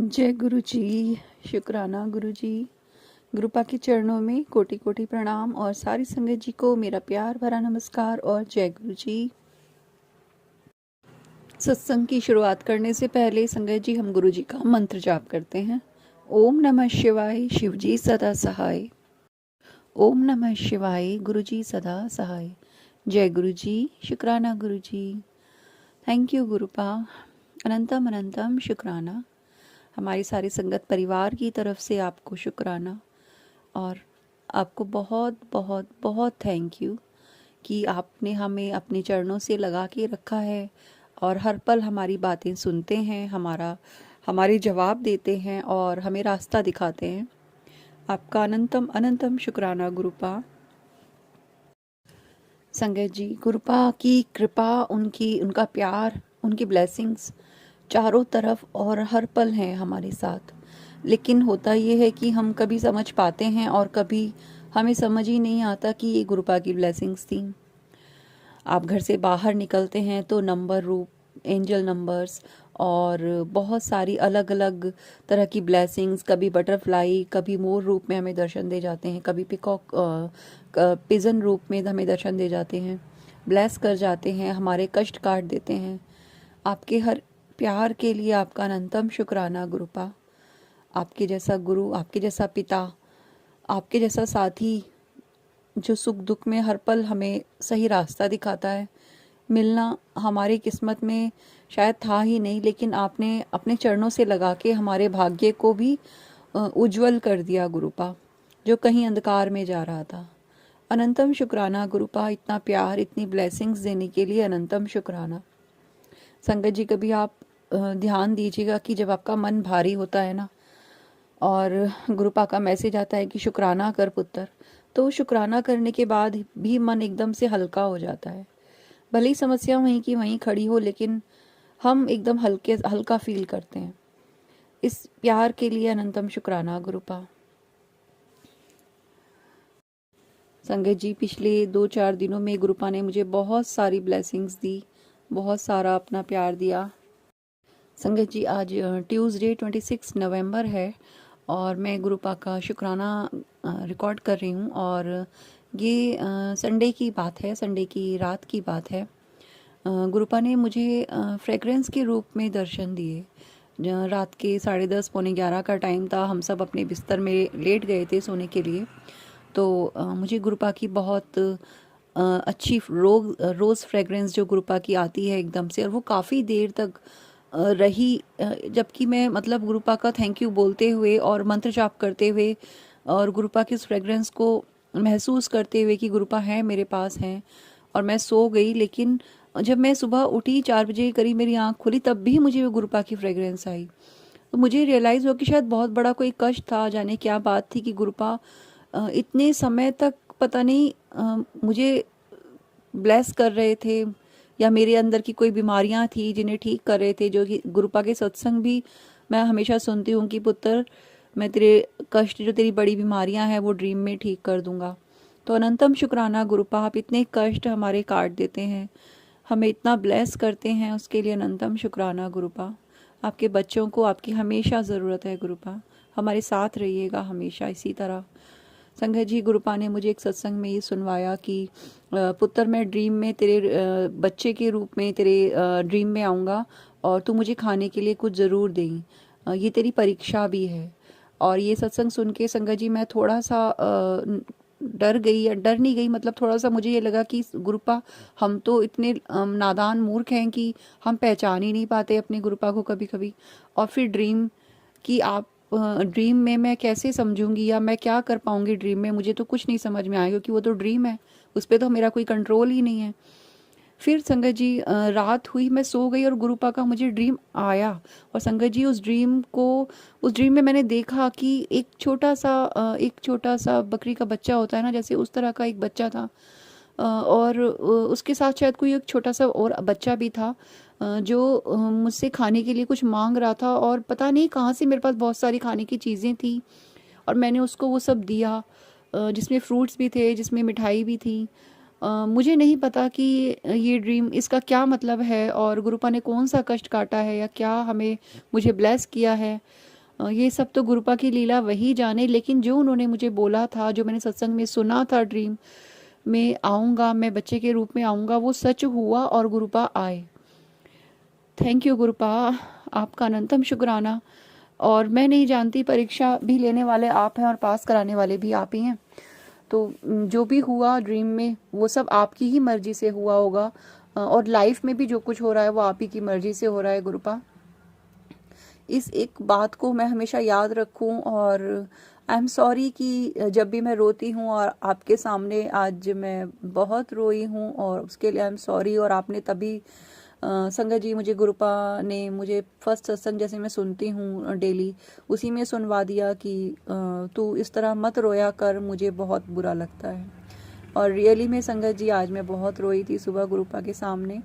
जय गुरु जी। शुक्राना गुरु जी। गुरुपा के चरणों में कोटि कोटि प्रणाम और सारी संगत जी को मेरा प्यार भरा नमस्कार और जय गुरु जी। सत्संग की शुरुआत करने से पहले संगत जी हम गुरु जी का मंत्र जाप करते हैं। ओम नमः शिवाय, शिव जी सदा सहाय। ओम नमः शिवाय, गुरु जी सदा सहाय। जय गुरु जी। शुक्राना गुरु जी। Thank you गुरुपा। अनंतम अनंतम शुक्राना। हमारी सारी संगत परिवार की तरफ से आपको शुक्राना और आपको बहुत बहुत बहुत थैंक यू कि आपने हमें अपने चरणों से लगा के रखा है और हर पल हमारी बातें सुनते हैं, हमारे जवाब देते हैं और हमें रास्ता दिखाते हैं। आपका अनंतम अनंतम शुक्राना गुरुपा। संगत जी, गुरुपा की कृपा, उनका प्यार, उनकी ब्लेसिंग्स चारों तरफ और हर पल हैं हमारे साथ। लेकिन होता ये है कि हम कभी समझ पाते हैं और कभी हमें समझ ही नहीं आता कि ये गुरुपा की ब्लेसिंग्स थी। आप घर से बाहर निकलते हैं तो नंबर रूप, एंजल नंबर्स और बहुत सारी अलग अलग तरह की ब्लेसिंग्स, कभी बटरफ्लाई, कभी मोर रूप में हमें दर्शन दे जाते हैं, कभी पिकॉक पिजन रूप में हमें दर्शन दे जाते हैं, ब्लेस कर जाते हैं, हमारे कष्ट काट देते हैं। आपके हर प्यार के लिए आपका अनंतम शुक्राना गुरुपा। आपके जैसा गुरु, आपके जैसा पिता, आपके जैसा साथी जो सुख दुख में हर पल हमें सही रास्ता दिखाता है, मिलना हमारी किस्मत में शायद था ही नहीं, लेकिन आपने अपने चरणों से लगा के हमारे भाग्य को भी उज्जवल कर दिया गुरुपा, जो कहीं अंधकार में जा रहा था। अनंतम शुक्राना गुरुपा, इतना प्यार, इतनी ब्लेसिंग्स देने के लिए अनंतम शुक्राना। संगत जी, कभी आप ध्यान दीजिएगा कि जब आपका मन भारी होता है ना और गुरुपा का मैसेज आता है कि शुक्राना कर पुत्र, तो शुक्राना करने के बाद भी मन एकदम से हल्का हो जाता है। भले ही समस्या वहीं की वहीं खड़ी हो, लेकिन हम एकदम हल्का फील करते हैं। इस प्यार के लिए अनंतम शुक्राना गुरुपा। संगत जी, पिछले 2-4 दिनों में गुरुपा ने मुझे बहुत सारी ब्लेसिंग्स दी, बहुत सारा अपना प्यार दिया। संगत जी, आज ट्यूसडे 26 नवंबर है और मैं गुरुपा का शुक्राना रिकॉर्ड कर रही हूँ और ये संडे की बात है, संडे की रात की बात है। गुरुपा ने मुझे फ्रेग्रेंस के रूप में दर्शन दिए। रात के 10:30 पौने 11 का टाइम था, हम सब अपने बिस्तर में लेट गए थे सोने के लिए। तो मुझे गुरुपा की बहुत अच्छी रोज़ फ्रेग्रेंस जो गुरुपा की आती है एकदम से, और वो काफ़ी देर तक रही, जबकि मैं मतलब गुरुपा का थैंक यू बोलते हुए और मंत्र जाप करते हुए और गुरुपा की उस फ्रेग्रेंस को महसूस करते हुए कि गुरुपा है मेरे पास हैं, और मैं सो गई। लेकिन जब मैं सुबह उठी 4 बजे करीब मेरी आँख खुली, तब भी मुझे वो गुरुपा की फ्रेग्रेंस आई। तो मुझे रियलाइज़ हुआ कि शायद बहुत बड़ा कोई कष्ट था, जाने क्या बात थी कि गुरुपा इतने समय तक पता नहीं मुझे ब्लेस कर रहे थे, या मेरे अंदर की कोई बीमारियां थी जिन्हें ठीक कर रहे थे। जो कि गुरुपा के सत्संग भी मैं हमेशा सुनती हूँ कि पुत्र, मैं तेरे कष्ट, जो तेरी बड़ी बीमारियां हैं वो ड्रीम में ठीक कर दूंगा। तो अनंतम शुक्राना गुरुपा, आप इतने कष्ट हमारे काट देते हैं, हमें इतना ब्लेस करते हैं, उसके लिए अनंतम शुक्राना गुरुपा। आपके बच्चों को आपकी हमेशा ज़रूरत है गुरुपा, हमारे साथ रहिएगा हमेशा इसी तरह। संगत जी, गुरुपा ने मुझे एक सत्संग में ये सुनवाया कि पुत्र, मैं ड्रीम में तेरे बच्चे के रूप में तेरे ड्रीम में आऊँगा और तू मुझे खाने के लिए कुछ ज़रूर दें, ये तेरी परीक्षा भी है। और ये सत्संग सुन के संगत जी मैं थोड़ा सा डर गई, या डर नहीं गई, मतलब थोड़ा सा मुझे ये लगा कि गुरुपा, हम तो इतने नादान मूर्ख हैं कि हम पहचान ही नहीं पाते अपने गुरुपा को कभी कभी। और फिर ड्रीम कि आप ड्रीम में मैं कैसे समझूंगी या मैं क्या कर पाऊंगी ड्रीम में, मुझे तो कुछ नहीं समझ में आया, क्योंकि वो तो ड्रीम है, उस पर तो मेरा कोई कंट्रोल ही नहीं है। फिर संगत जी रात हुई, मैं सो गई और गुरुपा का मुझे ड्रीम आया। और संगत जी, उस ड्रीम में मैंने देखा कि एक छोटा सा बकरी का बच्चा होता है ना, जैसे उस तरह का एक बच्चा था। और उसके साथ शायद कोई एक छोटा सा और बच्चा भी था, जो मुझसे खाने के लिए कुछ मांग रहा था, और पता नहीं कहाँ से मेरे पास बहुत सारी खाने की चीज़ें थी और मैंने उसको वो सब दिया, जिसमें फ्रूट्स भी थे, जिसमें मिठाई भी थी। मुझे नहीं पता कि ये ड्रीम, इसका क्या मतलब है और गुरुपा ने कौन सा कष्ट काटा है या क्या हमें मुझे ब्लेस किया है। ये सब तो गुरुपा की लीला वही जाने, लेकिन जो उन्होंने मुझे बोला था, जो मैंने सत्संग में सुना था, ड्रीम में आऊँगा, मैं बच्चे के रूप में आऊँगा, वो सच हुआ और गुरुपा आए। थैंक यू गुरुपा, आपका अनंतम शुक्राना। और मैं नहीं जानती, परीक्षा भी लेने वाले आप हैं और पास कराने वाले भी आप ही हैं। तो जो भी हुआ ड्रीम में वो सब आपकी ही मर्जी से हुआ होगा, और लाइफ में भी जो कुछ हो रहा है वो आप ही की मर्जी से हो रहा है गुरुपा। इस एक बात को मैं हमेशा याद रखूं, और आई एम सॉरी कि जब भी मैं रोती हूं, और आपके सामने आज मैं बहुत रोई हूं, और उसके लिए आई एम सॉरी। और आपने तभी संगत जी, मुझे गुरुपा ने मुझे फर्स्ट सत्संग जैसे मैं सुनती हूँ डेली, उसी में सुनवा दिया कि तू इस तरह मत रोया कर, मुझे बहुत बुरा लगता है। और रियली में संगत जी आज मैं बहुत रोई थी सुबह गुरुपा के सामने,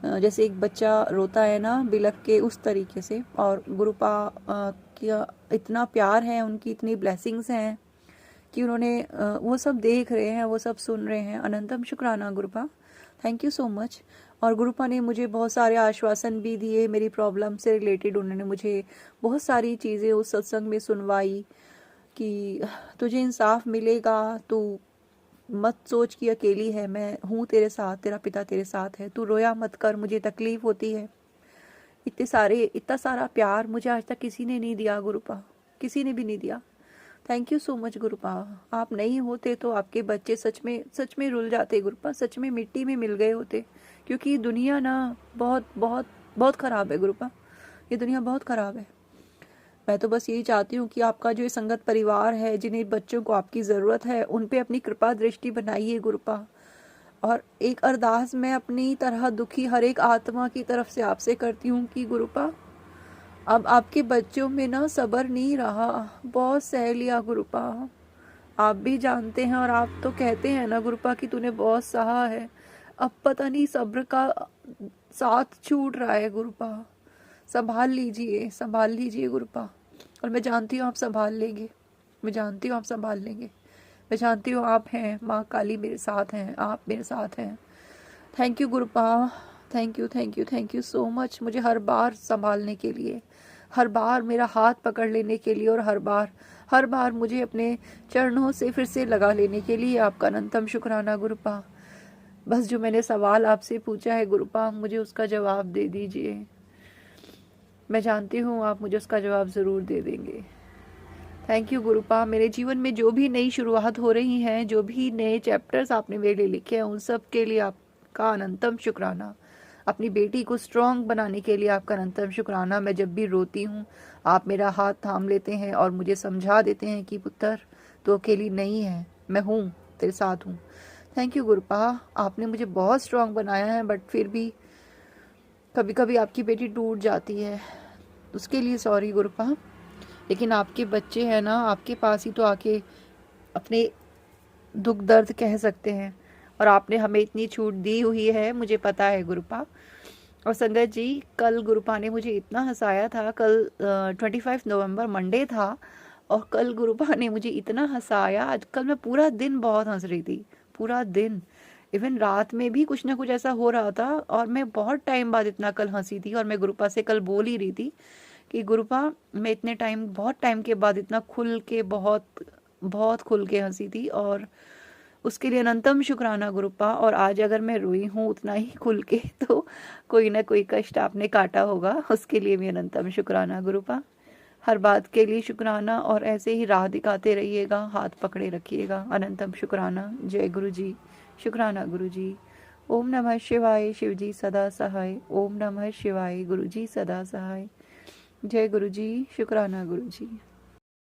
जैसे एक बच्चा रोता है ना बिलख के, उस तरीके से। और गुरुपा का इतना प्यार है, उनकी इतनी ब्लेसिंग्स हैं कि उन्होंने वो सब देख रहे हैं, वो सब सुन रहे हैं। अनंतम शुक्राना गुरुपा, थैंक यू सो मच। और गुरुपा ने मुझे बहुत सारे आश्वासन भी दिए मेरी प्रॉब्लम से रिलेटेड। उन्होंने मुझे बहुत सारी चीज़ें उस सत्संग में सुनवाई कि तुझे इंसाफ मिलेगा, तू मत सोच कि अकेली है, मैं हूँ तेरे साथ, तेरा पिता तेरे साथ है, तू रोया मत कर, मुझे तकलीफ होती है। इतना सारा प्यार मुझे आज तक किसी ने नहीं दिया गुरुपा, किसी ने भी नहीं दिया। Thank you so much गुरुपा। आप नहीं होते तो आपके बच्चे सच में रुल जाते गुरुपा, सच में मिट्टी में मिल गए होते। क्योंकि दुनिया ना बहुत बहुत बहुत ख़राब है गुरुपा, ये दुनिया बहुत ख़राब है। मैं तो बस यही चाहती हूँ कि आपका जो ये संगत परिवार है, जिन्हें बच्चों को आपकी ज़रूरत है, उन पे अपनी कृपा दृष्टि बनाइए गुरुपा। और एक अरदास मैं अपनी तरह दुखी हर एक आत्मा की तरफ से आपसे करती हूँ कि गुरुपा, अब आपके बच्चों में ना सब्र नहीं रहा, बहुत सह लिया गुरुपा। आप भी जानते हैं, और आप तो कहते हैं ना गुरुपा कि तूने बहुत सहा है। अब पता नहीं सब्र का साथ छूट रहा है गुरुपा। संभाल लीजिए गुरुपा। और मैं जानती हूँ आप संभाल लेंगे, मैं जानती हूँ आप संभाल लेंगे, मैं जानती हूँ आप हैं, माँ काली मेरे साथ हैं, आप मेरे साथ हैं। Thank you गुरुपा, thank you thank you thank you so much, मुझे हर बार संभालने के लिए, हर बार मेरा हाथ पकड़ लेने के लिए, और हर बार मुझे अपने चरणों से फिर से लगा लेने के लिए आपका अनंतम शुक्राना गुरुपा। बस जो मैंने सवाल आपसे पूछा है गुरुपा, मुझे उसका जवाब दे दीजिए। मैं जानती हूँ आप मुझे उसका जवाब ज़रूर दे देंगे। Thank you गुरुपा। मेरे जीवन में जो भी नई शुरुआत हो रही हैं, जो भी नए चैप्टर्स आपने मेरे लिए लिखे हैं, उन सब के लिए आपका अनंतम शुक्राना। अपनी बेटी को स्ट्रॉन्ग बनाने के लिए आपका अनंतम शुक्राना। मैं जब भी रोती हूँ आप मेरा हाथ थाम लेते हैं और मुझे समझा देते हैं कि पुत्र तो अकेली नहीं है, मैं हूँ, तेरे साथ हूँ। थैंक यू गुरुपा, आपने मुझे बहुत स्ट्रॉन्ग बनाया है, बट फिर भी कभी कभी आपकी बेटी टूट जाती है, उसके लिए सॉरी गुरुपा। लेकिन आपके बच्चे हैं ना, आपके पास ही तो आके अपने दुख दर्द कह सकते हैं, और आपने हमें इतनी छूट दी हुई है, मुझे पता है गुरुपा। और संगत जी, कल गुरुपा ने मुझे इतना हंसाया था, कल 25 नवंबर मंडे था, और कल गुरुपा ने मुझे इतना हंसाया। आज कल मैं पूरा दिन बहुत हंस रही थी, पूरा दिन, इवन रात में भी कुछ ना कुछ ऐसा हो रहा था, और मैं बहुत टाइम बाद इतना कल हंसी थी। और मैं गुरुपा से कल बोल ही रही थी कि गुरुपा मैं बहुत टाइम के बाद इतना खुल के, बहुत बहुत खुल के हंसी थी, और उसके लिए अनंतम शुक्राना गुरुपा। और आज अगर मैं रोई हूँ उतना ही खुल के, तो कोई ना कोई कष्ट आपने काटा होगा, उसके लिए भी अनंतम शुक्राना गुरुपा। हर बात के लिए शुक्राना, और ऐसे ही राह दिखाते रहिएगा, हाथ पकड़े रखिएगा। अनंतम शुक्राना। जय गुरु जी, शुक्राना गुरु जी। ओम नमः शिवाय, शिव जी सदा सहाय। ओम नमः शिवाय, गुरु जी सदा सहाय। जय गुरु जी, शुक्राना गुरु जी।